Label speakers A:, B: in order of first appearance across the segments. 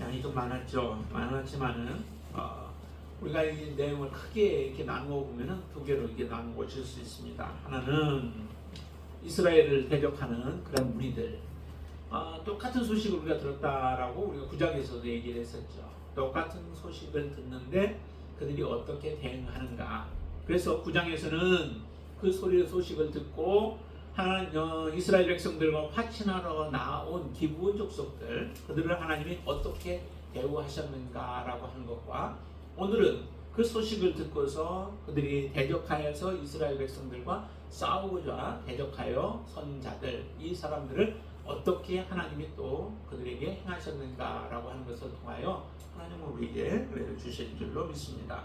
A: 양이 좀 많았지만은 우리가 이 내용을 크게 이렇게 나누어 보면은 두 개로 이게 나누어질 수 있습니다. 하나는 이스라엘을 대적하는 그런 무리들, 똑같은 소식을 우리가 들었다라고 우리가 구장에서도 얘기를 했었죠. 똑같은 소식을 듣는데 그들이 어떻게 대응하는가. 그래서 구장에서는 그 소식을 듣고 이스라엘 백성들과 화친하러 나온 기브온 족속들, 그들을 하나님이 어떻게 대우하셨는가라고 하는 것과, 오늘은 그 소식을 듣고서 그들이 대적하여서 이스라엘 백성들과 싸우고자 대적하여 선 자들, 이 사람들을 어떻게 하나님이 또 그들에게 행하셨는가라고 하는 것을 통하여 하나님은 우리에게 은혜를 주실 줄로 믿습니다.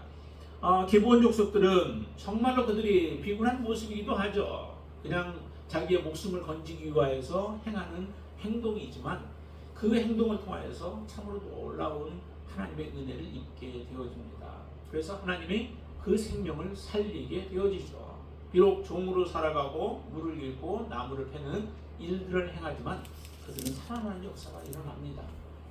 A: 기브온 족속들은 정말로 그들이 비굴한 모습이기도 하죠. 그냥 자기의 목숨을 건지기 위해서 행하는 행동이지만 그 행동을 통하여서 참으로 놀라운 하나님의 은혜를 입게 되어집니다. 그래서 하나님이 그 생명을 살리게 되어지죠. 비록 종으로 살아가고 물을 잃고 나무를 패는 일들을 행하지만 그들은 살아나는 역사가 일어납니다.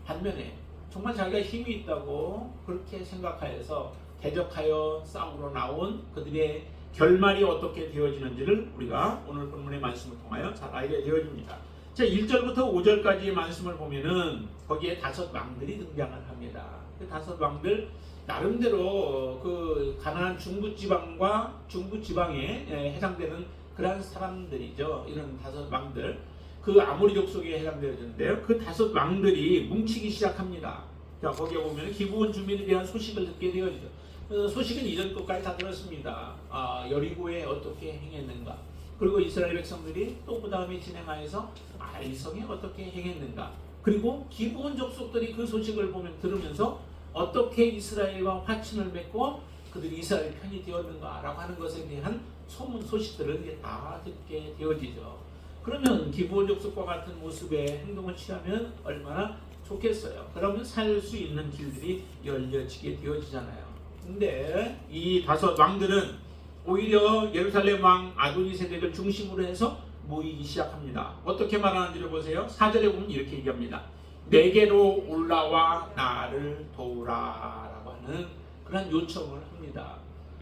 A: 반면에 정말 자기가 힘이 있다고 그렇게 생각하여서 대적하여 싸우러 나온 그들의 결말이 어떻게 되어지는지를 우리가 오늘 본문의 말씀을 통하여 잘 알게 되어집니다. 자, 1절부터 5절까지의 말씀을 보면은 거기에 5 왕들이 등장을 합니다. 그 5 왕들 나름대로 그 가나안 중부지방과 중부지방에 해당되는 그러한 사람들이죠. 이런 5 왕들, 그 아모리 족속에 해당되는데요. 그 5 왕들이 뭉치기 시작합니다. 자, 거기에 보면 기브온 주민에 대한 소식을 듣게 되어지죠. 소식은 이전 것까지 다 들었습니다. 여리고에 어떻게 행했는가, 그리고 이스라엘 백성들이 또 그 다음에 진행하여서 아이성에 어떻게 행했는가, 그리고 기브온 족속들이 그 소식을 들으면서 어떻게 이스라엘과 화친을 맺고 그들이 이스라엘 편이 되었는가라고 하는 것에 대한 소문 소식들을 이제 다 듣게 되어지죠. 그러면 기브온 족속과 같은 모습의 행동을 취하면 얼마나 좋겠어요. 그러면 살 수 있는 길들이 열려지게 되어지잖아요. 근데 이 5 왕들은 오히려 예루살렘 왕 아도니세덱을 중심으로 해서 모이기 시작합니다. 어떻게 말하는지를 보세요. 4절에 보면 이렇게 얘기합니다. 내게로 올라와 나를 도우라 라고 하는 그런 요청을 합니다.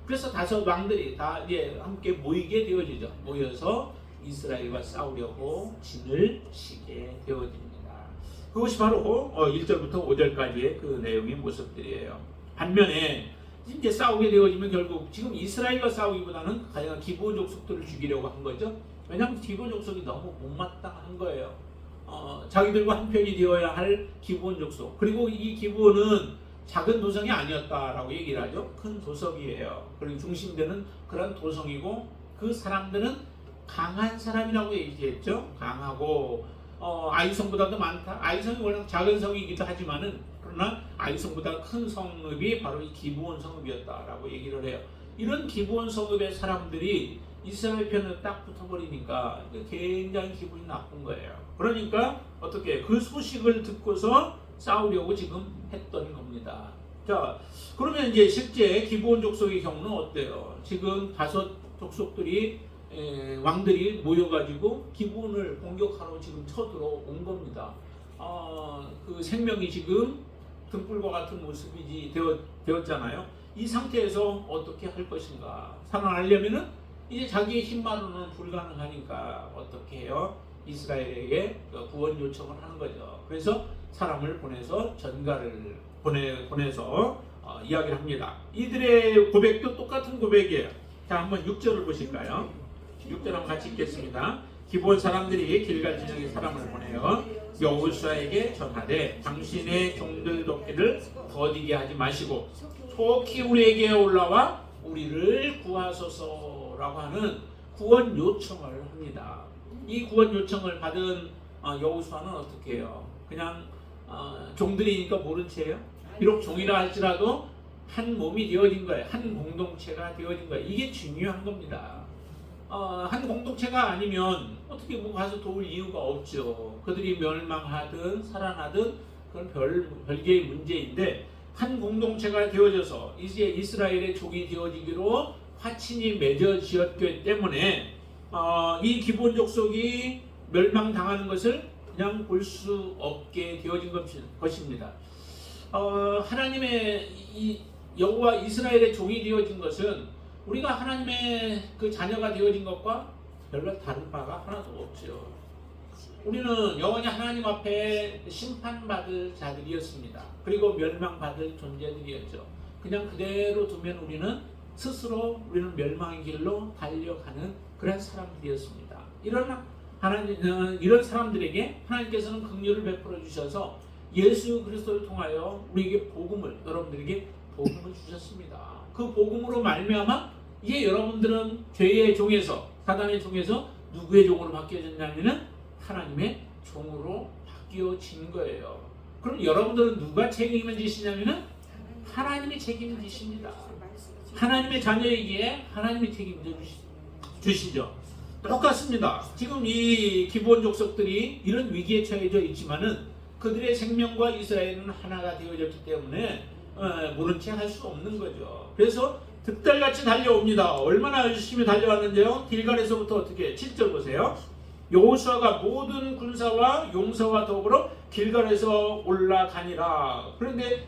A: 그래서 5 왕들이 다 함께 모이게 되어지죠. 모여서 이스라엘과 싸우려고 진을 치게 되어집니다. 그것이 바로 1절부터 5절까지의 그 내용의 모습들이에요. 반면에 이제 싸우게 되어지면 결국 지금 이스라엘과 싸우기보다는 가장 기브온 족속들을 죽이려고 한 거죠. 왜냐하면 기브온 족속이 너무 못마땅한 거예요. 자기들과 한편이 되어야 할 기브온 족속, 그리고 이 기브온은 작은 도성이 아니었다라고 얘기를 하죠. 큰 도성이에요. 그리고 중심되는 그런 도성이고, 그 사람들은 강한 사람이라고 얘기했죠. 강하고 아이성보다도 많다. 아이성이 워낙 작은 성이기도 하지만은, 그러나 아이성보다 큰 성읍이 바로 이 기브온 성읍이었다라고 얘기를 해요. 이런 기브온 성읍의 사람들이 이스라엘 편에 딱 붙어버리니까 굉장히 기분이 나쁜 거예요. 그러니까 어떻게 그 소식을 듣고서 싸우려고 지금 했던 겁니다. 자, 그러면 이제 실제 기브온 족속의 경우는 어때요? 지금 5 족속들이 왕들이 모여가지고 기브온을 공격하러 지금 쳐들어온 겁니다. 그 생명이 지금 등불과 같은 모습이 되었잖아요. 이 상태에서 어떻게 할 것인가? 살아나려면은 이제 자기의 힘만으로는 불가능하니까 어떻게 해요? 이스라엘에게 구원 요청을 하는 거죠. 그래서 사람을 보내서 전가를 보내서 이야기를 합니다. 이들의 고백도 똑같은 고백이에요. 자, 한번 6절을 보실까요? 6절 한번 같이 읽겠습니다. 기브온 사람들이 길갈 진영에 사람을 보내어 여호수아에게 전하되 당신의 종들 돕기를 더디게 하지 마시고 속히 우리에게 올라와 우리를 구하소서라고 하는 구원 요청을 합니다. 이 구원 요청을 받은 여호수아는 어떻게 해요? 그냥 종들이니까 모른 채예요. 비록 종이라 할지라도 한 몸이 되어진 거예요. 한 공동체가 되어진 거예요. 이게 중요한 겁니다. 한 공동체가 아니면 어떻게 뭐 가서 도울 이유가 없죠. 그들이 멸망하든 살아나든 그건 별개의 문제인데, 한 공동체가 되어져서 이제 이스라엘의 족이 되어지기로 화친이 맺어지었기 때문에 이 기브온 족속이 멸망당하는 것을 그냥 볼 수 없게 되어진 것입니다. 하나님의 이 여호와 이스라엘의 종이 되어진 것은 우리가 하나님의 그 자녀가 되어진 것과 별로 다른 바가 하나도 없죠. 우리는 영원히 하나님 앞에 심판받을 자들이었습니다. 그리고 멸망받을 존재들이었죠. 그냥 그대로 두면 우리는 멸망의 길로 달려가는 그런 사람들이었습니다. 이런 사람들에게 하나님께서는 긍휼을 베풀어 주셔서 예수 그리스도를 통하여 우리에게 여러분들에게 복음을 주셨습니다. 그 복음으로 말미암아 이제 여러분들은 죄의 종에서, 사단의 종에서 누구의 종으로 바뀌어졌냐면은 하나님의 종으로 바뀌어진 거예요. 그럼 여러분들은 누가 책임을 지시냐면은 하나님이 책임을 지십니다. 하나님의 자녀이기에 하나님이 책임져 주시죠. 똑같습니다. 지금 이 기브온 족속들이 이런 위기에 처해져 있지만은 그들의 생명과 이스라엘은 하나가 되어졌기 때문에 모른 채 할 수 없는 거죠. 그래서 득달같이 달려옵니다. 얼마나 열심히 달려왔는데요. 길갈에서부터 어떻게 7절 보세요. 여호수아가 모든 군사와 용사와 더불어 길갈에서 올라가니라. 그런데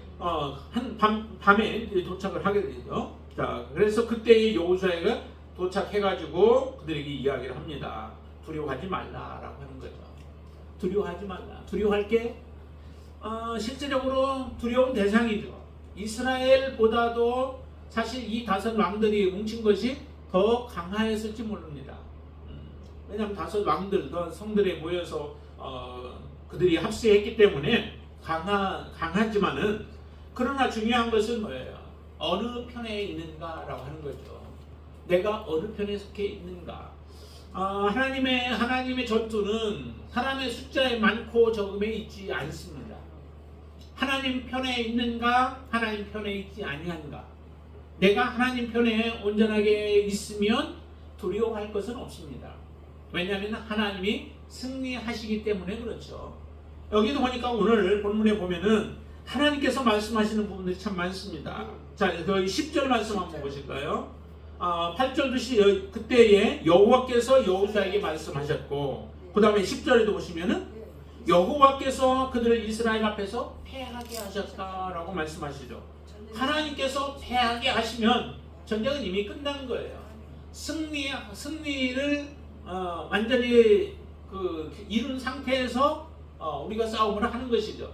A: 밤에 도착을 하게 되죠. 자, 그래서 그때 여호수아가 도착해가지고 그들에게 이야기를 합니다. 두려워하지 말라라고 하는 거죠. 두려워하지 말라. 두려워할 게 실제적으로 두려운 대상이죠. 이스라엘보다도 사실 이 5 왕들이 뭉친 것이 더 강하였을지 모릅니다. 왜냐하면 5 왕들, 성들에 모여서 그들이 합세했기 때문에 강하지만은, 그러나 중요한 것은 뭐예요? 어느 편에 있는가라고 하는 거죠. 내가 어느 편에 속해 있는가. 하나님의 전투는 사람의 숫자에 많고 적음에 있지 않습니다. 하나님 편에 있는가, 하나님 편에 있지 아니한가. 내가 하나님 편에 온전하게 있으면 두려워할 것은 없습니다. 왜냐하면 하나님이 승리하시기 때문에 그렇죠. 여기도 보니까 오늘 본문에 보면은 하나님께서 말씀하시는 부분들이 참 많습니다. 자, 그 10절 말씀 한번 보실까요? 8절도 그때에 여호와께서 여호수아에게 말씀하셨고, 그 다음에 10절에도 보시면은 여호와께서 그들을 이스라엘 앞에서 패하게 하셨다라고 말씀하시죠. 하나님께서 패하게 하시면 전쟁은 이미 끝난 거예요. 승리를 완전히 이룬 상태에서 우리가 싸움을 하는 것이죠.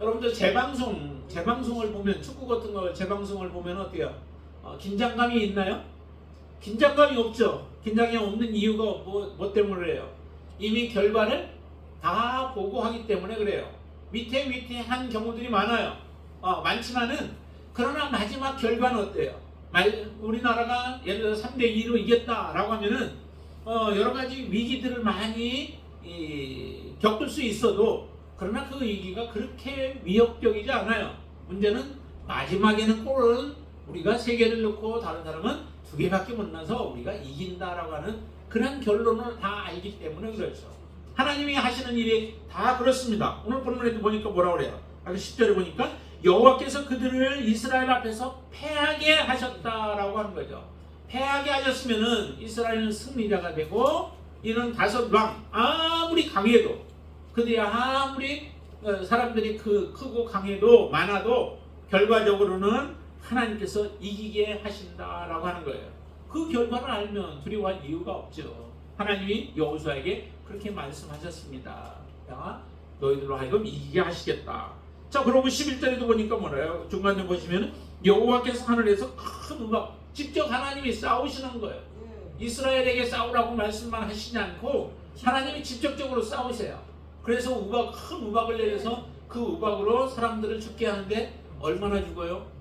A: 여러분들 재방송을 보면, 축구 같은 거 재방송을 보면 어때요? 긴장감이 있나요? 긴장감이 없죠. 긴장이 없는 이유가 뭐 때문에 그래요? 이미 결과를 다 보고하기 때문에 그래요. 밑에 한 경우들이 많아요. 많지만은, 그러나 마지막 결과는 어때요? 우리나라가 예를 들어 3대2로 이겼다라고 하면은 여러 가지 위기들을 많이 겪을 수 있어도, 그러나 그 위기가 그렇게 위협적이지 않아요. 문제는 마지막에는 골은 우리가 3개를 넣고 다른 사람은 2개밖에 못 넣어서 우리가 이긴다라고 하는 그런 결론을 다 알기 때문에 그렇죠. 하나님이 하시는 일이 다 그렇습니다. 오늘 본문에도 보니까 뭐라고 그래요? 10절에 보니까 여호와께서 그들을 이스라엘 앞에서 패하게 하셨다라고 하는 거죠. 패하게 하셨으면은 이스라엘은 승리자가 되고, 이는 5 왕 아무리 강해도, 그들이 아무리 사람들이 크고 강해도 많아도 결과적으로는 하나님께서 이기게 하신다라고 하는 거예요. 그 결과를 알면 두려워할 이유가 없죠. 하나님이 여호수아에게 그렇게 말씀하셨습니다. 야, 너희들로 하여금 이기게 하시겠다. 자, 그러고 11절에도 보니까 뭐래요? 중간에 보시면 여호와께서 하늘에서 큰 우박, 직접 하나님이 싸우시는 거예요. 이스라엘에게 싸우라고 말씀만 하시지 않고 하나님이 직접적으로 싸우세요. 그래서 큰 우박을 내려서 그 우박으로 사람들을 죽게 하는데 얼마나 죽어요?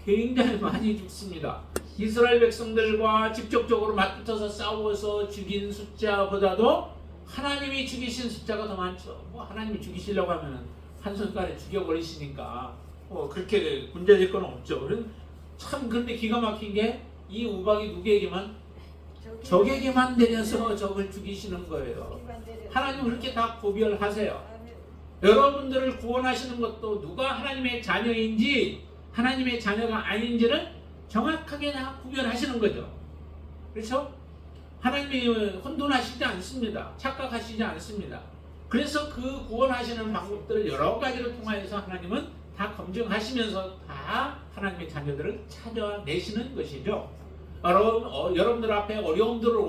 A: 굉장히 많이 죽습니다. 이스라엘 백성들과 직접적으로 맞붙어서 싸워서 죽인 숫자보다도 하나님이 죽이신 숫자가 더 많죠. 하나님이 죽이시려고 하면 한순간에 죽여버리시니까 그렇게 문제될 건 없죠. 참, 그런데 기가 막힌 게 이 우박이 누구에게만? 적에게만 내려서 적을 죽이시는 거예요. 하나님 그렇게 다 구별하세요. 여러분들을 구원하시는 것도 누가 하나님의 자녀인지 하나님의 자녀가 아닌지를 정확하게 다 구별하시는 거죠. 그렇죠? 하나님이 혼돈하시지 않습니다. 착각하시지 않습니다. 그래서 그 구원하시는 방법들을 여러 가지를 통하여서 하나님은 다 다 검증하시면서 다 하나님의 자녀들을 찾아내시는 것이죠. 여러분들 앞에 어려움들을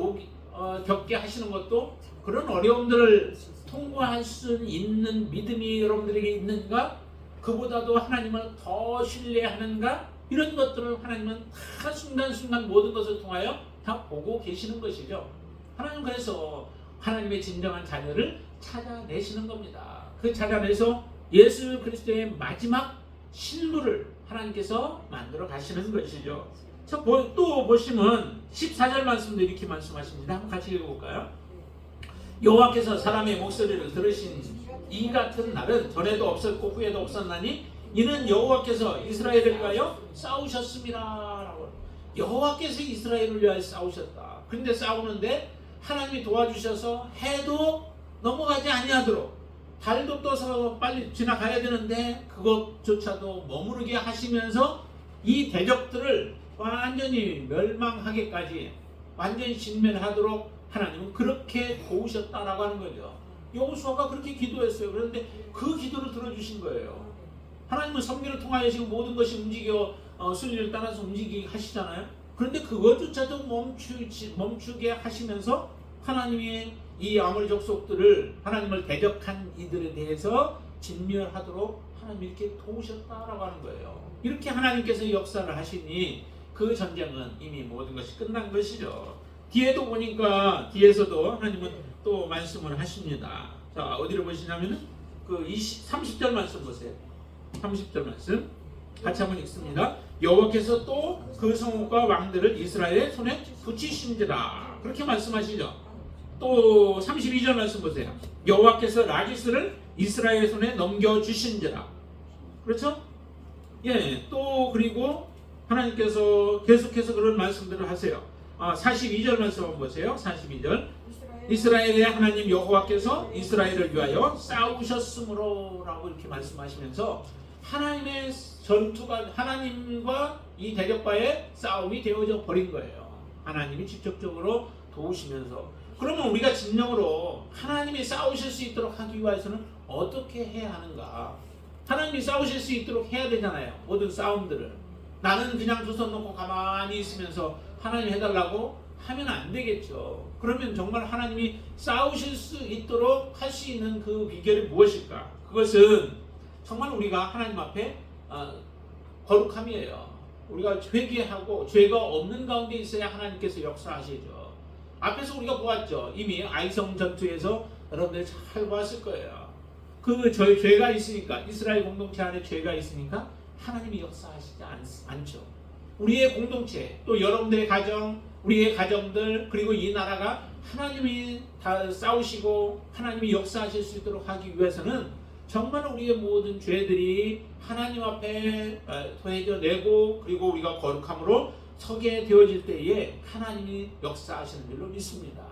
A: 겪게 하시는 것도 그런 어려움들을 통과할 수 있는 믿음이 여러분들에게 있는가? 그보다도 하나님을 더 신뢰하는가? 이런 것들을 하나님은 다 순간순간 모든 것을 통하여 다 보고 계시는 것이죠. 하나님은 그래서 하나님의 진정한 자녀를 찾아내시는 겁니다. 그 찾아내서 예수 그리스도의 마지막 신부를 하나님께서 만들어 가시는 것이죠. 또 보시면 14절 말씀도 이렇게 말씀하십니다. 한번 같이 읽어볼까요? 여호와께서 사람의 목소리를 들으신 이 같은 날은 전에도 없었고 후에도 없었나니 이는 여호와께서 이스라엘을 위하여 싸우셨습니다. 라고. 여호와께서 이스라엘을 위하여 싸우셨다. 그런데 싸우는데 하나님이 도와주셔서 해도 넘어가지 아니하도록 달도 떠서 빨리 지나가야 되는데 그것조차도 머무르게 하시면서 이 대적들을 완전히 멸망하게까지 완전히 진멸하도록 하나님은 그렇게 도우셨다라고 하는 거죠. 여호수아가 그렇게 기도했어요. 그런데 그 기도를 들어주신 거예요. 하나님은 선비를 통하여 지금 모든 것이 움직여 순리를 따라서 움직이게 하시잖아요. 그런데 그것조차도 멈추게 하시면서 하나님의 이 아모리 족속들을 하나님을 대적한 이들에 대해서 진멸하도록 하나님이 이렇게 도우셨다라고 하는 거예요. 이렇게 하나님께서 역사를 하시니 그 전쟁은 이미 모든 것이 끝난 것이죠. 뒤에도 보니까 뒤에서도 하나님은 또 말씀을 하십니다. 자, 어디로 보시냐면은 그 30절 말씀 보세요. 30절 말씀 같이 한번 읽습니다. 여호와께서 또 그 성읍과 왕들을 이스라엘의 손에 붙이신지라. 그렇게 말씀하시죠. 또 32절 말씀 보세요. 여호와께서 라기스를 이스라엘의 손에 넘겨주신지라. 그렇죠? 예, 또 그리고 하나님께서 계속해서 그런 말씀들을 하세요. 42절 말씀 한번 보세요. 42절. 이스라엘의 하나님 여호와께서 이스라엘을 위하여 싸우셨으므로 라고 이렇게 말씀하시면서 하나님의 전투가 하나님과 이 대적과의 싸움이 되어져 버린 거예요. 하나님이 직접적으로 도우시면서. 그러면 우리가 진정으로 하나님이 싸우실 수 있도록 하기 위해서는 어떻게 해야 하는가? 하나님이 싸우실 수 있도록 해야 되잖아요. 모든 싸움들을. 나는 그냥 두 손 놓고 가만히 있으면서 하나님 해달라고 하면 안 되겠죠. 그러면 정말 하나님이 싸우실 수 있도록 할 수 있는 그 비결이 무엇일까? 그것은 정말 우리가 하나님 앞에 거룩함이에요. 우리가 회개하고 죄가 없는 가운데 있어야 하나님께서 역사하시죠. 앞에서 우리가 보았죠. 이미 아이성 전투에서 여러분들이 잘 보았을 거예요. 그 죄가 있으니까, 이스라엘 공동체 안에 죄가 있으니까 하나님이 역사하시지 않죠. 우리의 공동체, 또 여러분들의 가정, 우리의 가정들, 그리고 이 나라가 하나님이 다 싸우시고 하나님이 역사하실 수 있도록 하기 위해서는 정말 우리의 모든 죄들이 하나님 앞에 토해져 내고, 그리고 우리가 거룩함으로 서게 되어질 때에 하나님이 역사하시는 줄로 믿습니다.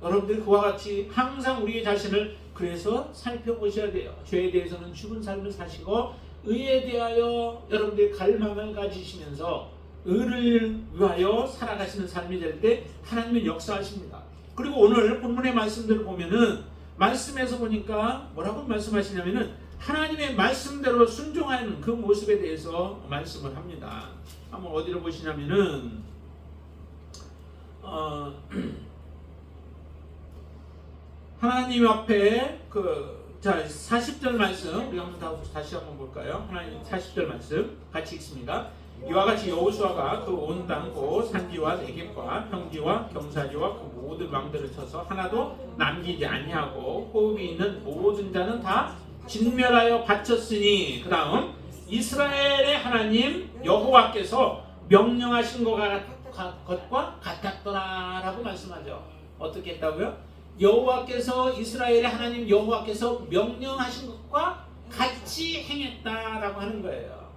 A: 여러분들이 그와 같이 항상 우리의 자신을 그래서 살펴보셔야 돼요. 죄에 대해서는 죽은 삶을 사시고 의에 대하여 여러분들이 갈망을 가지시면서 의를 위하여 살아가시는 삶이 될 때 하나님은 역사하십니다. 그리고 오늘 본문의 말씀들을 보면은 말씀에서 보니까 뭐라고 말씀하시냐면은 하나님의 말씀대로 순종하는 그 모습에 대해서 말씀을 합니다. 한번 어디로 보시냐면은 하나님 앞에 40절 말씀 우리 한번 다시 한번 볼까요? 하나님 40절 말씀 같이 읽습니다. 이와 같이 여호수아가 그 온 땅 곧 산지와 내겝과 평지와 경사지와 그 모든 왕들을 쳐서 하나도 남기지 아니하고 호흡이 있는 모든 자는 다 진멸하여 바쳤으니, 그 다음 이스라엘의 하나님 여호와께서 명령하신 것과 같았더라 라고 말씀하죠. 어떻게 했다고요? 여호와께서 이스라엘의 하나님 여호와께서 명령하신 것과 같이 행했다라고 하는 거예요.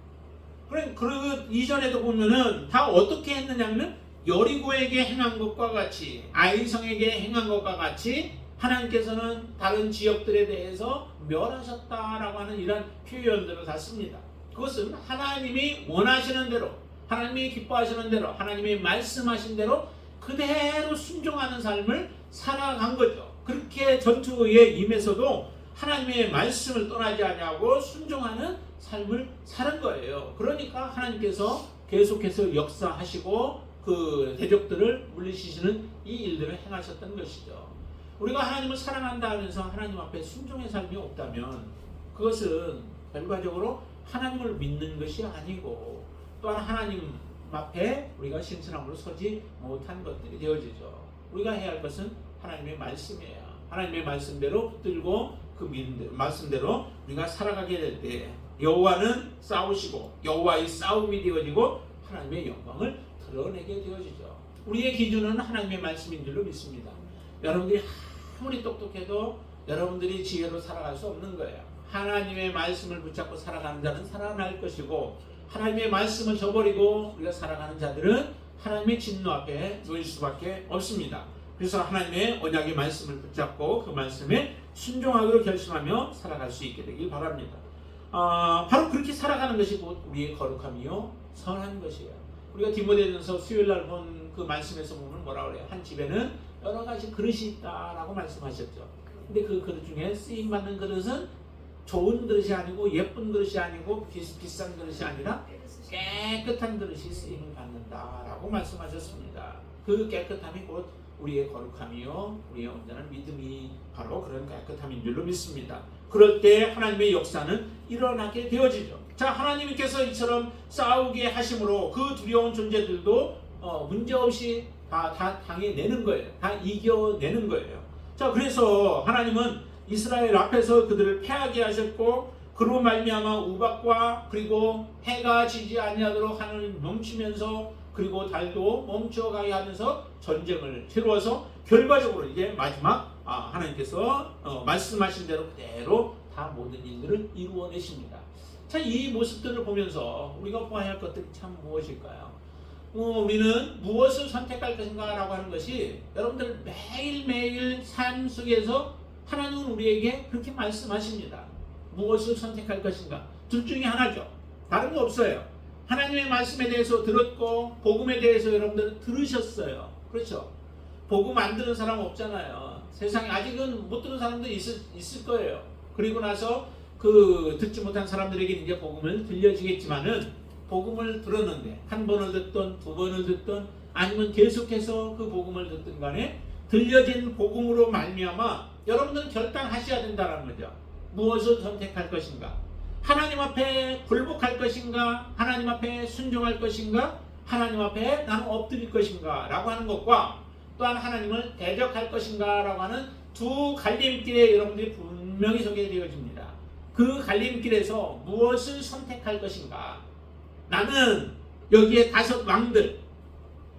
A: 그 이전에도 보면은 다 어떻게 했느냐면 여리고에게 행한 것과 같이, 아이성에게 행한 것과 같이 하나님께서는 다른 지역들에 대해서 멸하셨다라고 하는 이런 표현들을 다 씁니다. 그것은 하나님이 원하시는 대로, 하나님이 기뻐하시는 대로, 하나님이 말씀하신 대로 그대로 순종하는 삶을 살아간 거죠. 그렇게 전투에 임해서도 하나님의 말씀을 떠나지 아니하고 순종하는 삶을 사는 거예요. 그러니까 하나님께서 계속해서 역사하시고 그 대적들을 물리치시는 이 일들을 행하셨던 것이죠. 우리가 하나님을 사랑한다 하면서 하나님 앞에 순종의 삶이 없다면 그것은 결과적으로 하나님을 믿는 것이 아니고 또한 하나님 앞에 우리가 신선함으로 서지 못한 것들이 되어지죠. 우리가 해야 할 것은 하나님의 말씀이에요. 하나님의 말씀대로 붙들고 그 말씀대로 우리가 살아가게 될 때 여호와는 싸우시고 여호와의 싸움이 되어지고 하나님의 영광을 드러내게 되어지죠. 우리의 기준은 하나님의 말씀인 줄로 믿습니다. 여러분들이 아무리 똑똑해도 여러분들이 지혜로 살아갈 수 없는 거예요. 하나님의 말씀을 붙잡고 살아가는 자는 살아날 것이고 하나님의 말씀을 저버리고 우리가 살아가는 자들은 하나님의 진노 앞에 놓일 수밖에 없습니다. 그래서 하나님의 언약의 말씀을 붙잡고 그 말씀에 순종하기로 결심하며 살아갈 수 있게 되길 바랍니다. 바로 그렇게 살아가는 것이 곧 우리의 거룩함이요 선한 것이에요. 우리가 디모데전서 수요일날 본 그 말씀에서 보면 뭐라 그래요? 한 집에는 여러 가지 그릇이 있다라고 말씀하셨죠. 근데 그 그릇 중에 쓰임받는 그릇은 좋은 그릇이 아니고 예쁜 그릇이 아니고 비싼 그릇이 아니라 깨끗한 그릇이 쓰임을 받는다라고 말씀하셨습니다. 그 깨끗함이 곧 우리의 거룩함이요 우리의 온전한 믿음이 바로 그런 깨끗함인 줄로 믿습니다. 그럴 때 하나님의 역사는 일어나게 되어지죠. 자, 하나님께서 이처럼 싸우게 하심으로 그 두려운 존재들도 문제없이 다 당해내는 거예요. 다 이겨내는 거예요. 자, 그래서 하나님은 이스라엘 앞에서 그들을 패하게 하셨고 그로 말미암아 우박과 그리고 해가 지지 아니하도록 하늘을 멈추면서 그리고 달도 멈춰가게 하면서 전쟁을 치루어서 결과적으로 이제 마지막 하나님께서 말씀하신 대로 그대로 다 모든 일들을 이루어내십니다. 자, 이 모습들을 보면서 우리가 보아야 할 것들이 참 무엇일까요? 우리는 무엇을 선택할 것인가 라고 하는 것이 여러분들 매일매일 삶 속에서 하나님은 우리에게 그렇게 말씀하십니다. 무엇을 선택할 것인가? 둘 중에 하나죠. 다른 거 없어요. 하나님의 말씀에 대해서 들었고 복음에 대해서 여러분들은 들으셨어요. 그렇죠? 복음 안 들은 사람 없잖아요. 세상에 아직은 못 들은 사람도 있을 거예요. 그리고 나서 그 듣지 못한 사람들에게 이제 복음을 들려지겠지만은 복음을 들었는데 한 번을 듣던 두 번을 듣던 아니면 계속해서 그 복음을 듣든 간에 들려진 복음으로 말미암아 여러분들은 결단하셔야 된다는 거죠. 무엇을 선택할 것인가? 하나님 앞에 굴복할 것인가? 하나님 앞에 순종할 것인가? 하나님 앞에 나는 엎드릴 것인가? 라고 하는 것과 또한 하나님을 대적할 것인가? 라고 하는 두 갈림길에 여러분들이 분명히 서게 되어집니다. 그 갈림길에서 무엇을 선택할 것인가? 나는 여기에 5 왕들,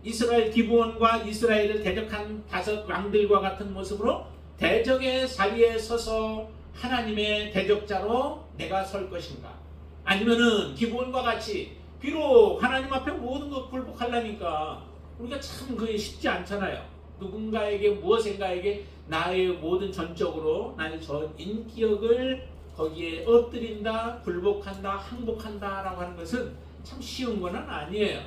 A: 이스라엘 기브온과 이스라엘을 대적한 5 왕들과 같은 모습으로 대적의 자리에 서서 하나님의 대적자로 내가 설 것인가? 아니면은 기브온과 같이 비록 하나님 앞에 모든 것 굴복하려니까 우리가 참 그게 쉽지 않잖아요. 누군가에게 무엇인가에게 나의 모든 전적으로 나의 전 인격을 거기에 엎드린다, 굴복한다, 항복한다 라고 하는 것은 참 쉬운 건 아니에요.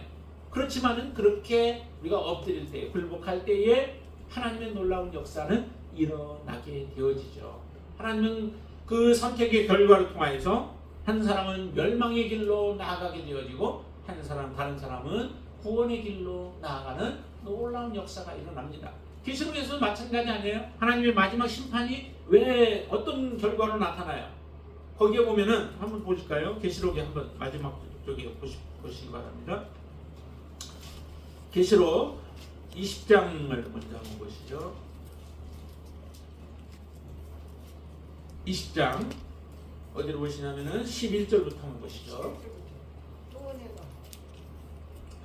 A: 그렇지만은 그렇게 우리가 엎드릴 때, 굴복할 때에 하나님의 놀라운 역사는 일어나게 되어지죠. 하나님은 그 선택의 결과를 통하여서 한 사람은 멸망의 길로 나아가게 되어지고 다른 사람은 구원의 길로 나아가는 놀라운 역사가 일어납니다. 계시록에서도 마찬가지 아니에요? 하나님의 마지막 심판이 왜 어떤 결과로 나타나요? 거기에 보면은 한번 보실까요? 계시록에 한번 마지막 쪽에 보시기 바랍니다. 계시록 20장을 먼저 한번 보시죠. 20장 어디로 보시냐면은 11절부터 한번 보시죠.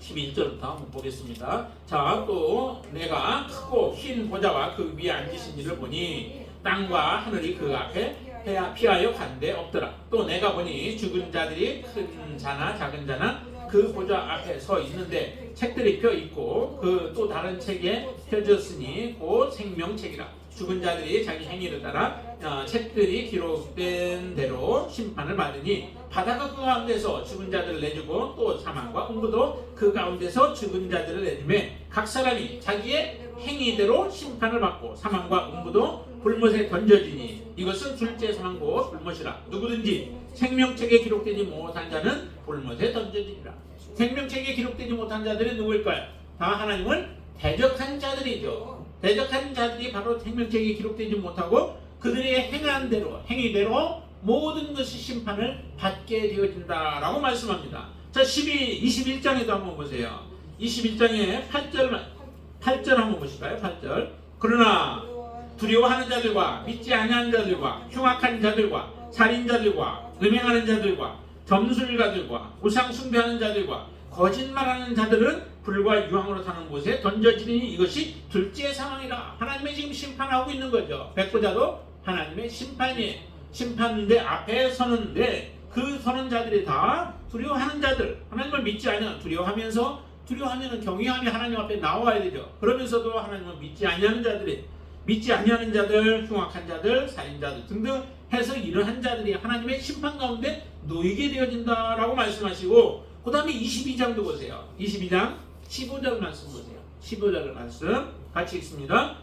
A: 11절부터 한번 보겠습니다. 자, 또 내가 크고 흰 보좌와 그 위에 앉으신 이를 보니 땅과 하늘이 그 앞에 피하여 간데 없더라. 또 내가 보니 죽은 자들이 큰 자나 작은 자나 그 보좌 앞에 서 있는데 책들이 펴 있고 그 또 다른 책에 펴졌으니 곧 생명책이라. 죽은 자들이 자기 행위를 따라 책들이 기록된 대로 심판을 받으니 바다가 그 가운데서 죽은 자들을 내주고 또 사망과 음부도 그 가운데서 죽은 자들을 내주매 각 사람이 자기의 행위대로 심판을 받고 사망과 음부도 불못에 던져지니 이것은 둘째 사망고 불못이라. 누구든지 생명책에 기록되지 못한 자는 불못에 던져지리라. 생명책에 기록되지 못한 자들이 누구일까요? 다 하나님을 대적한 자들이죠. 대적한 자들이 바로 생명책에 기록되지 못하고 그들의 행한 대로 행위대로 모든 것이 심판을 받게 되어진다라고 말씀합니다. 자, 21장에도 한번 보세요. 21장에 8절 한번 보실까요? 8절. 그러나 두려워하는 자들과 믿지 아니하는 자들과 흉악한 자들과 살인자들과 음행하는 자들과 점술가들과 우상 숭배하는 자들과 거짓말하는 자들은 불과 유황으로 사는 곳에 던져지니 이것이 둘째 상황이라. 하나님의 지금 심판하고 있는 거죠. 백보자도 하나님의 심판대 앞에 서는데 그 서는 자들이 다 두려워하는 자들, 하나님을 믿지 않으면 두려워하면 경외함이 하나님 앞에 나와야 되죠. 그러면서도 하나님을 믿지 아니하는 자들, 흉악한 자들, 살인자들 등등 해서 이러한 자들이 하나님의 심판 가운데 놓이게 되어진다라고 말씀하시고, 그 다음에 22장도 보세요. 22장 15절 말씀 보세요. 15절 말씀 같이 읽습니다.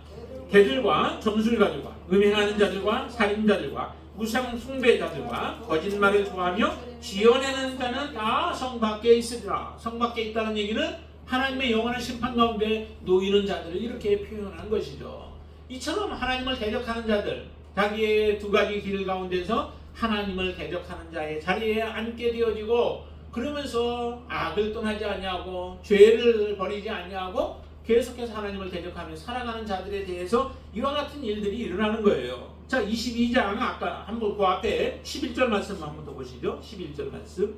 A: 개들과 점술가들과 음행하는 자들과 살인자들과 우상 숭배자들과 거짓말을 좋아하며 지어내는 자는 다 성 밖에 있으리라. 성 밖에 있다는 얘기는 하나님의 영원한 심판 가운데 놓이는 자들을 이렇게 표현한 것이죠. 이처럼 하나님을 대적하는 자들, 자기의 두 가지 길 가운데서 하나님을 대적하는 자의 자리에 앉게 되어지고, 그러면서 악을 떠나지 아니하고 죄를 버리지 아니하고 계속해서 하나님을 대적하며 살아가는 자들에 대해서 이와 같은 일들이 일어나는 거예요. 자, 22장 아까 한번 그 앞에 11절 말씀 한번 더 보시죠. 11절 말씀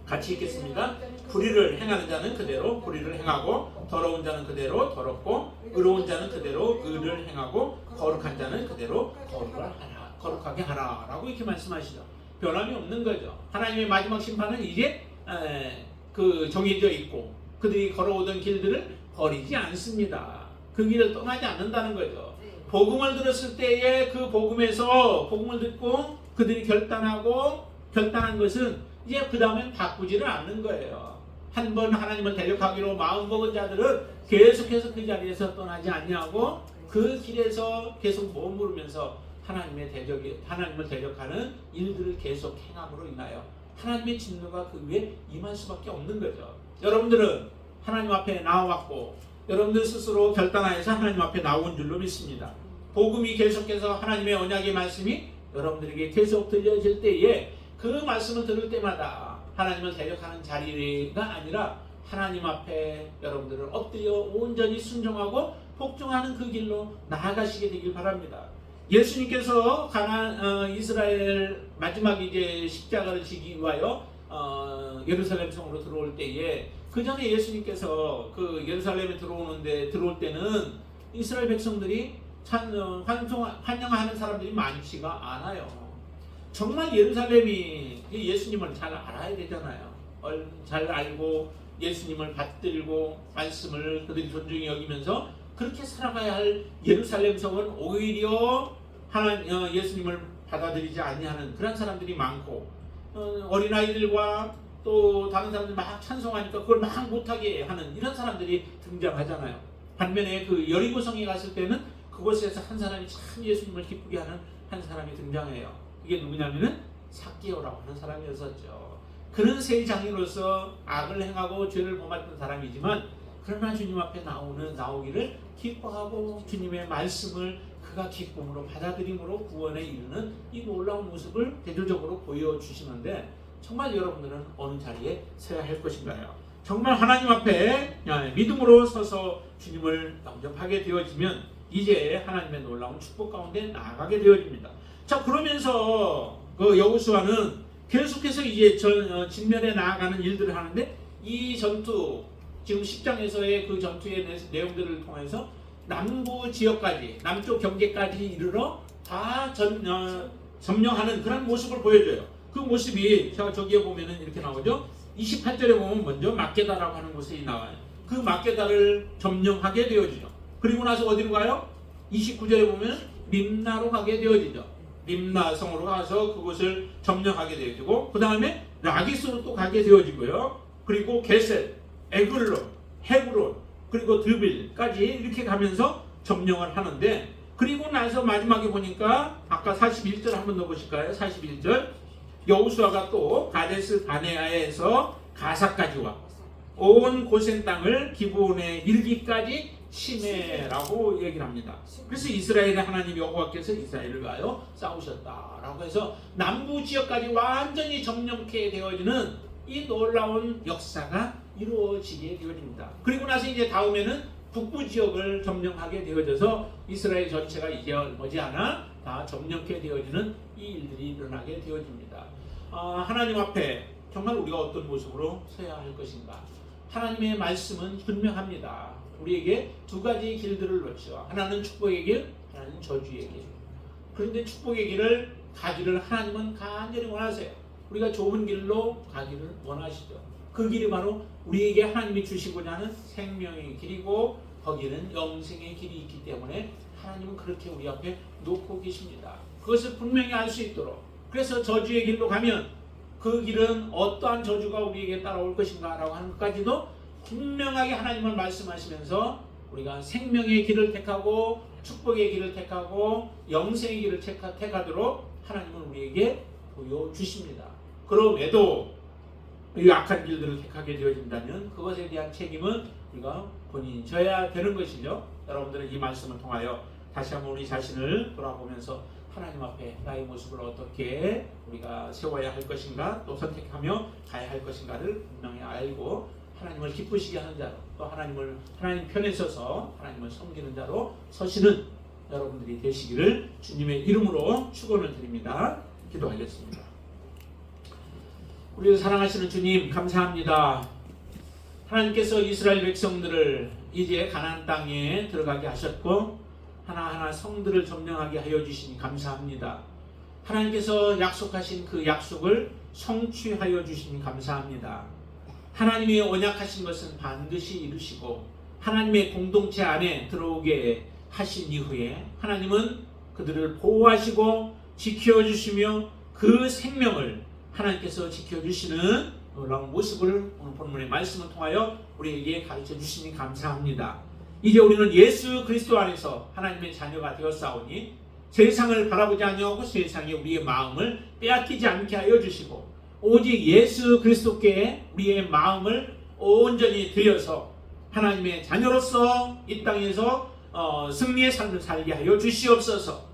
A: 같이 읽겠습니다. 불의를 행하는 자는 그대로 불의를 행하고, 더러운 자는 그대로 더럽고, 의로운 자는 그대로 의를 행하고, 거룩한 자는 그대로 거룩하게 하라 라고 이렇게 말씀하시죠. 변함이 없는 거죠. 하나님의 마지막 심판은 이제 정해져 있고 그들이 걸어오던 길들을 버리지 않습니다. 그 길을 떠나지 않는다는 거죠. 복음을 들었을 때에 그 복음을 듣고 그들이 결단한 것은 이제 그 다음엔 바꾸지를 않는 거예요. 한 번 하나님을 대적하기로 마음먹은 자들은 계속해서 그 자리에서 떠나지 아니하고 그 길에서 계속 머무르면서 하나님을 대적하는 일들을 계속 행함으로 인하여 하나님의 진노가 그 위에 임할 수밖에 없는 거죠. 여러분들은 하나님 앞에 나와왔고 여러분들 스스로 결단하여서 하나님 앞에 나온 줄로 믿습니다. 복음이 계속해서 하나님의 언약의 말씀이 여러분들에게 계속 들려질 때에 그 말씀을 들을 때마다 하나님을 대적하는 자리가 아니라 하나님 앞에 여러분들을 엎드려 온전히 순종하고 복종하는 그 길로 나아가시게 되길 바랍니다. 예수님께서 이스라엘 마지막 이제 십자가를 지기 위하여 예루살렘 성으로 들어올 때에, 그 전에 예수님께서 그 예루살렘에 들어올 때는 이스라엘 백성들이 환영하는 사람들이 많지가 않아요. 정말 예루살렘이 예수님을 잘 알아야 되잖아요. 잘 알고 예수님을 받들고 말씀을 그들이 존중히 여기면서 그렇게 살아가야 할 예루살렘 성은 오히려 예수님을 받아들이지 아니하는 그런 사람들이 많고, 어린아이들과 또 다른 사람들 막 찬송하니까 그걸 막 못하게 하는 이런 사람들이 등장하잖아요. 반면에 그 여리고성에 갔을 때는 그곳에서 한 사람이 참 예수님을 기쁘게 하는 한 사람이 등장해요. 이게 누구냐면은 삭개오라고 하는 사람이었었죠. 그는 세 장이로서 악을 행하고 죄를 범했던 사람이지만, 그러나 주님 앞에 나오기를 기뻐하고 주님의 말씀을 그가 기쁨으로 받아들임으로 구원에 이르는 이 놀라운 모습을 대조적으로 보여주시는데, 정말 여러분들은 어느 자리에 서야 할 것인가요? 정말 하나님 앞에 믿음으로 서서 주님을 영접하게 되어지면 이제 하나님의 놀라운 축복 가운데 나아가게 되어집니다. 자, 그러면서 그 여호수아는 계속해서 이제 진면에 나아가는 일들을 하는데, 이 전투 지금 10장에서의 그 전투의 내용들을 통해서 남부 지역까지, 남쪽 경계까지 이르러 다 점령하는 그런 모습을 보여줘요. 그 모습이 저기에 보면은 이렇게 나오죠. 28절에 보면 먼저 막게다라고 하는 곳이 나와요. 그 막게다를 점령하게 되어지죠. 그리고 나서 어디로 가요? 29절에 보면 림나로 가게 되어지죠. 림나 성으로 가서 그곳을 점령하게 되어지고, 그 다음에 라기스로 또 가게 되어지고요. 그리고 게셋, 에글론, 헤브론, 그리고 드빌까지 이렇게 가면서 점령을 하는데, 그리고 나서 마지막에 보니까 아까 41절 한번 더 보실까요? 41절 여호수아가 또 가데스 바네아에서 가사까지 와 온 고센 땅을 기브온에 이르기까지 침해라고 얘기를 합니다. 그래서 이스라엘의 하나님 여호와께서 이스라엘을 위하여 싸우셨다라고 해서 남부 지역까지 완전히 점령케 되어지는 이 놀라운 역사가 이루어지게 되어집니다. 그리고 나서 이제 다음에는 북부 지역을 점령하게 되어져서 이스라엘 전체가 이제 머지않아 다 점령케 되어지는 이 일들이 일어나게 되어집니다. 하나님 앞에 정말 우리가 어떤 모습으로 서야 할 것인가? 하나님의 말씀은 분명합니다. 우리에게 두 가지 길들을 놓죠. 하나는 축복의 길, 하나는 저주의 길. 그런데 축복의 길을 가기를 하나님은 간절히 원하세요. 우리가 좁은 길로 가기를 원하시죠. 그 길이 바로 우리에게 하나님이 주시고자 하는 생명의 길이고 거기는 영생의 길이 있기 때문에 하나님은 그렇게 우리 앞에 놓고 계십니다. 그것을 분명히 알 수 있도록. 그래서 저주의 길로 가면 그 길은 어떠한 저주가 우리에게 따라올 것인가 라고 하는 것까지도 분명하게 하나님은 말씀하시면서 우리가 생명의 길을 택하고 축복의 길을 택하고 영생의 길을 택하도록 하나님은 우리에게 보여주십니다. 그럼에도 이 악한 길들을 택하게 되어진다면 그것에 대한 책임은 우리가 본인이 져야 되는 것이죠. 여러분들은 이 말씀을 통하여 다시 한번 우리 자신을 돌아보면서 하나님 앞에 나의 모습을 어떻게 우리가 세워야 할 것인가 또 선택하며 가야 할 것인가를 분명히 알고 하나님을 기쁘시게 하는 자로 또 하나님 편에 서서 하나님을 섬기는 자로 서시는 여러분들이 되시기를 주님의 이름으로 축원을 드립니다. 기도하겠습니다. 우리를 사랑하시는 주님 감사합니다. 하나님께서 이스라엘 백성들을 이제 가나안 땅에 들어가게 하셨고 하나하나 성들을 점령하게 하여 주시니 감사합니다. 하나님께서 약속하신 그 약속을 성취하여 주시니 감사합니다. 하나님이 언약하신 것은 반드시 이루시고 하나님의 공동체 안에 들어오게 하신 이후에 하나님은 그들을 보호하시고 지켜주시며 그 생명을 하나님께서 지켜주시는 놀라운 모습을 오늘 본문의 말씀을 통하여 우리에게 가르쳐 주시니 감사합니다. 이제 우리는 예수 그리스도 안에서 하나님의 자녀가 되었사오니 세상을 바라보지 아니하고 세상이 우리의 마음을 빼앗기지 않게 하여 주시고 오직 예수 그리스도께 우리의 마음을 온전히 들여서 하나님의 자녀로서 이 땅에서 승리의 삶을 살게 하여 주시옵소서.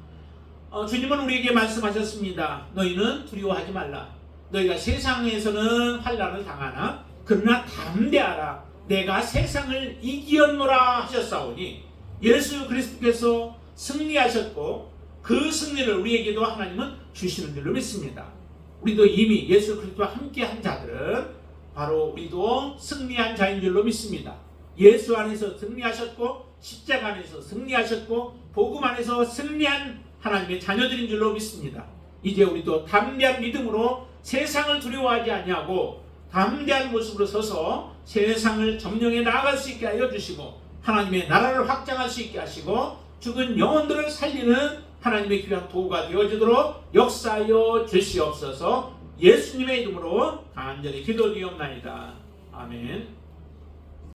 A: 주님은 우리에게 말씀하셨습니다. 너희는 두려워하지 말라. 너희가 세상에서는 환난을 당하나 그러나 담대하라. 내가 세상을 이기었노라 하셨사오니 예수 그리스도께서 승리하셨고 그 승리를 우리에게도 하나님은 주시는 줄로 믿습니다. 우리도 이미 예수 그리스도와 함께한 자들은 바로 우리도 승리한 자인 줄로 믿습니다. 예수 안에서 승리하셨고 십자가 안에서 승리하셨고 복음 안에서 승리한 하나님의 자녀들인 줄로 믿습니다. 이제 우리도 담대한 믿음으로 세상을 두려워하지 아니하고 담대한 모습으로 서서 세상을 점령해 나아갈 수 있게 하여 주시고 하나님의 나라를 확장할 수 있게 하시고 죽은 영혼들을 살리는 하나님의 귀한 도구가 되어지도록 역사하여 주시옵소서. 예수님의 이름으로 간절히 기도드리옵나이다. 아멘.